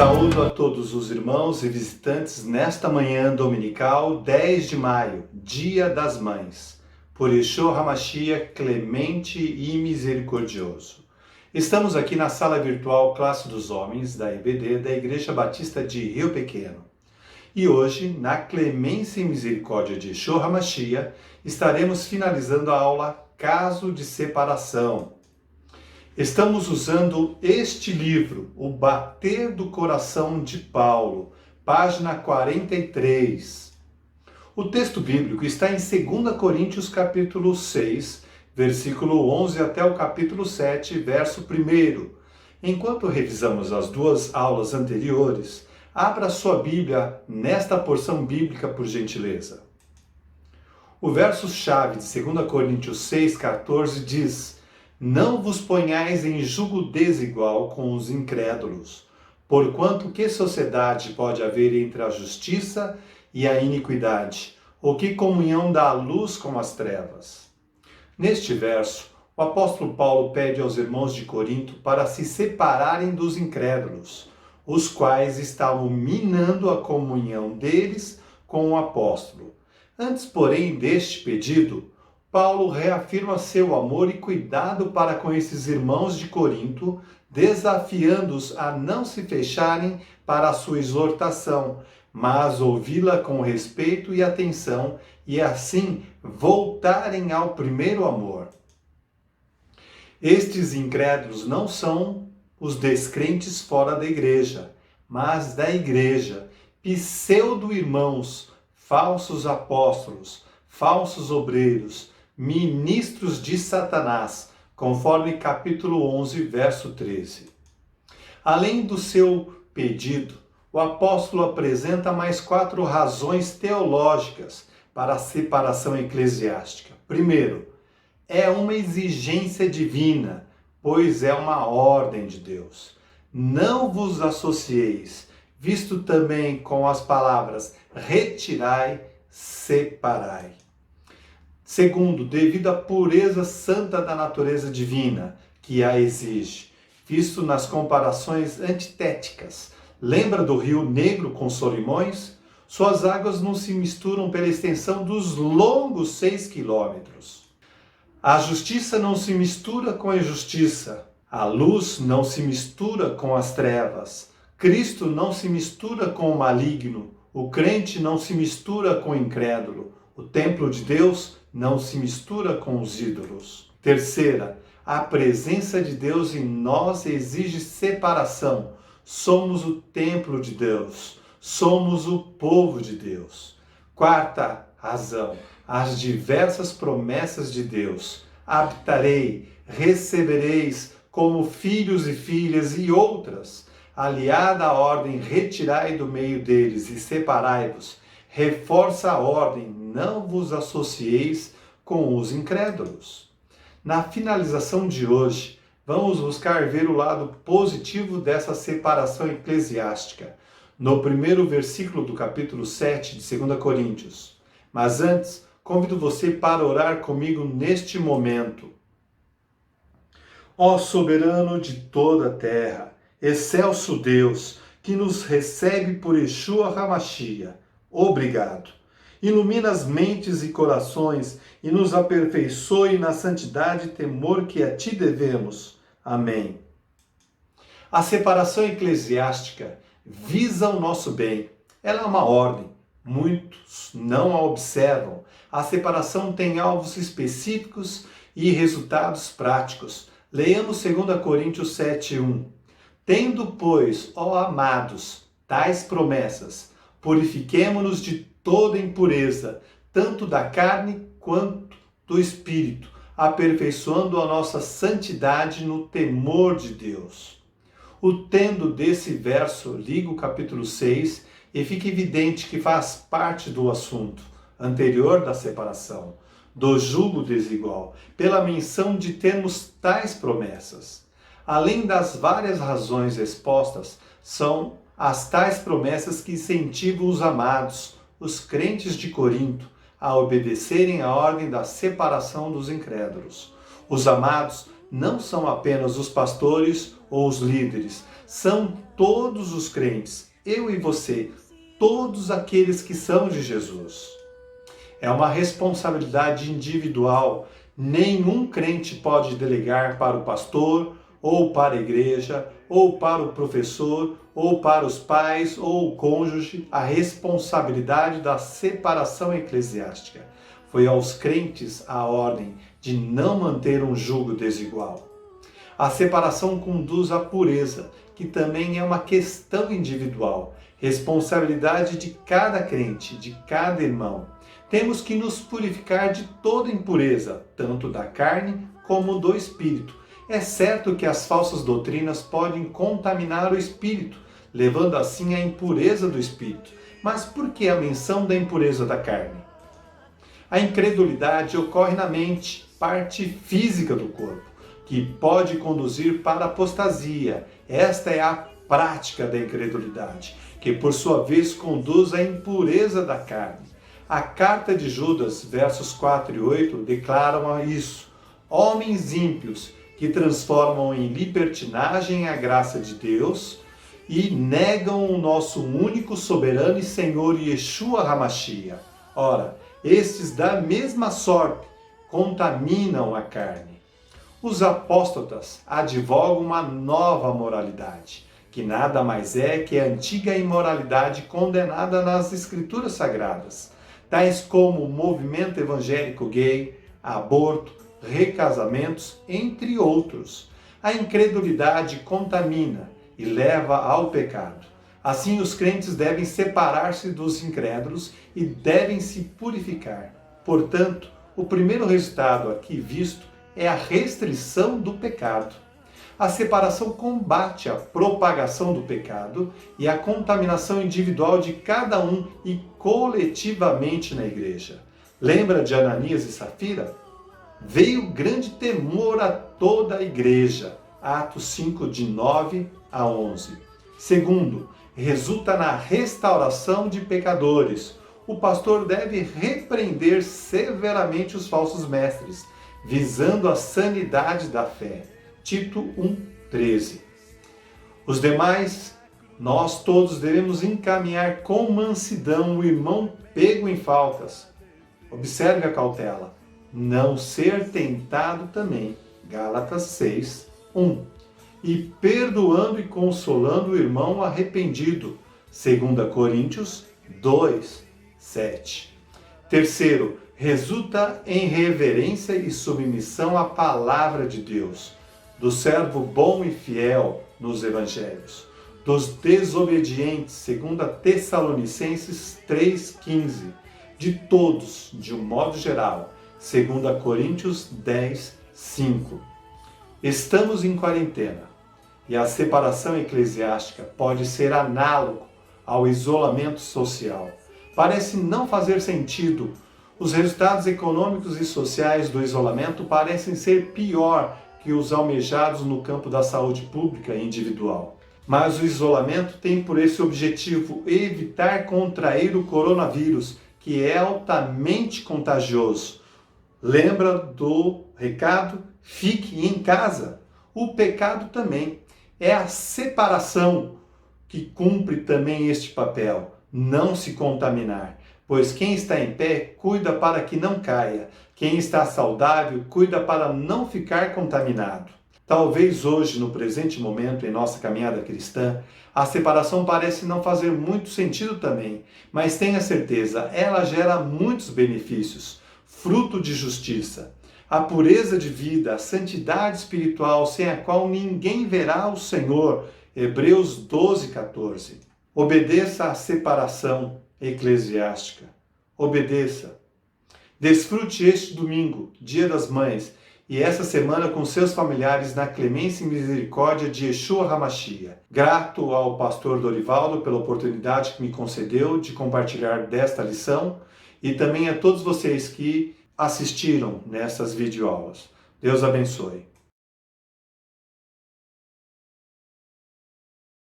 Saúdo a todos os irmãos e visitantes nesta manhã dominical, 10 de maio, Dia das Mães, por Yeshua HaMashiach, clemente e misericordioso. Estamos aqui na sala virtual Classe dos Homens, da EBD, da Igreja Batista de Rio Pequeno. E hoje, na clemência e misericórdia de Yeshua HaMashiach, estaremos finalizando a aula Caso de Separação. Estamos usando este livro, O Bater do Coração de Paulo, página 43. O texto bíblico está em 2 Coríntios capítulo 6, versículo 11 até o capítulo 7, verso 1. Enquanto revisamos as duas aulas anteriores, abra sua Bíblia nesta porção bíblica, por gentileza. O verso-chave de 2 Coríntios 6, 14 diz: Não vos ponhais em jugo desigual com os incrédulos, porquanto que sociedade pode haver entre a justiça e a iniquidade, ou que comunhão dá a luz com as trevas? Neste verso, o apóstolo Paulo pede aos irmãos de Corinto para se separarem dos incrédulos, os quais estavam minando a comunhão deles com o apóstolo. Antes, porém, deste pedido, Paulo reafirma seu amor e cuidado para com esses irmãos de Corinto, desafiando-os a não se fecharem para a sua exortação, mas ouvi-la com respeito e atenção e assim voltarem ao primeiro amor. Estes incrédulos não são os descrentes fora da igreja, mas da igreja, pseudo-irmãos, falsos apóstolos, falsos obreiros, ministros de Satanás, conforme capítulo 11, verso 13. Além do seu pedido, o apóstolo apresenta mais 4 razões teológicas para a separação eclesiástica. Primeiro, é uma exigência divina, pois é uma ordem de Deus. Não vos associeis, visto também com as palavras retirai, separai. Segundo, devido à pureza santa da natureza divina, que a exige, visto nas comparações antitéticas. Lembra do Rio Negro com Solimões? Suas águas não se misturam pela extensão dos longos 6 quilômetros. A justiça não se mistura com a injustiça. A luz não se mistura com as trevas. Cristo não se mistura com o maligno. O crente não se mistura com o incrédulo. O templo de Deus não se mistura com os ídolos. Terceira, a presença de Deus em nós exige separação. Somos o templo de Deus. Somos o povo de Deus. Quarta razão, as diversas promessas de Deus. Habitarei, recebereis como filhos e filhas e outras. Aliada à ordem, retirai do meio deles e separai-vos. Reforça a ordem, não vos associeis com os incrédulos. Na finalização de hoje, vamos buscar ver o lado positivo dessa separação eclesiástica, no primeiro versículo do capítulo 7 de 2 Coríntios. Mas antes, convido você para orar comigo neste momento. Ó soberano de toda a terra, excelso Deus, que nos recebe por Yeshua HaMashiach, obrigado. Ilumina as mentes e corações e nos aperfeiçoe na santidade e temor que a ti devemos. Amém. A separação eclesiástica visa o nosso bem. Ela é uma ordem. Muitos não a observam. A separação tem alvos específicos e resultados práticos. Leamos 2 Coríntios 7:1. Tendo, pois, ó amados, tais promessas, purifiquemo-nos de toda impureza, tanto da carne quanto do espírito, aperfeiçoando a nossa santidade no temor de Deus. O tendo desse verso liga o capítulo 6 e fica evidente que faz parte do assunto anterior da separação, do jugo desigual, pela menção de termos tais promessas. Além das várias razões expostas, são as tais promessas que incentivam os amados, os crentes de Corinto, a obedecerem à ordem da separação dos incrédulos. Os amados não são apenas os pastores ou os líderes, são todos os crentes, eu e você, todos aqueles que são de Jesus. É uma responsabilidade individual. Nenhum crente pode delegar para o pastor, ou para a igreja, ou para o professor, ou para os pais, ou o cônjuge, a responsabilidade da separação eclesiástica. Foi aos crentes a ordem de não manter um jugo desigual. A separação conduz à pureza, que também é uma questão individual, responsabilidade de cada crente, de cada irmão. Temos que nos purificar de toda impureza, tanto da carne como do espírito. É certo que as falsas doutrinas podem contaminar o espírito, levando assim à impureza do espírito. Mas por que a menção da impureza da carne? A incredulidade ocorre na mente, parte física do corpo, que pode conduzir para a apostasia. Esta é a prática da incredulidade, que por sua vez conduz à impureza da carne. A carta de Judas, versos 4 e 8, declaram isso. Homens ímpios que transformam em libertinagem a graça de Deus e negam o nosso único soberano e Senhor Yeshua HaMashiach. Ora, estes da mesma sorte contaminam a carne. Os apóstatas advogam uma nova moralidade, que nada mais é que a antiga imoralidade condenada nas Escrituras Sagradas, tais como o movimento evangélico gay, aborto, recasamentos, entre outros. A incredulidade contamina e leva ao pecado. Assim, os crentes devem separar-se dos incrédulos e devem se purificar. Portanto, o primeiro resultado aqui visto é a restrição do pecado. A separação combate a propagação do pecado e a contaminação individual de cada um e coletivamente na igreja. Lembra de Ananias e Safira? Veio grande temor a toda a igreja. Atos 5, de 9 a 11. Segundo, resulta na restauração de pecadores. O pastor deve repreender severamente os falsos mestres, visando a sanidade da fé. Tito 1:13. Os demais, nós todos devemos encaminhar com mansidão o irmão pego em faltas. Observe a cautela. Não ser tentado também. Gálatas 6:1. E perdoando e consolando o irmão arrependido. 2 Coríntios 2:7. Terceiro, resulta em reverência e submissão à palavra de Deus, do servo bom e fiel nos evangelhos, dos desobedientes, 2 Tessalonicenses 3:15, de todos, de um modo geral, 2 Coríntios 10:5. Estamos em quarentena e a separação eclesiástica pode ser análogo ao isolamento social. Parece não fazer sentido. Os resultados econômicos e sociais do isolamento parecem ser pior que os almejados no campo da saúde pública e individual. Mas o isolamento tem por esse objetivo evitar contrair o coronavírus, que é altamente contagioso. Lembra do recado? Fique em casa. O pecado também é a separação que cumpre também este papel, não se contaminar. Pois quem está em pé, cuida para que não caia. Quem está saudável, cuida para não ficar contaminado. Talvez hoje, no presente momento, em nossa caminhada cristã, a separação parece não fazer muito sentido também, mas tenha certeza, ela gera muitos benefícios, fruto de justiça. A pureza de vida, a santidade espiritual, sem a qual ninguém verá o Senhor. Hebreus 12:14. Obedeça à separação eclesiástica. Obedeça. Desfrute este domingo, Dia das Mães, e essa semana com seus familiares na clemência e misericórdia de Yeshua HaMashiach. Grato ao pastor Dorivaldo pela oportunidade que me concedeu de compartilhar desta lição e também a todos vocês que assistiram nessas videoaulas. Deus abençoe.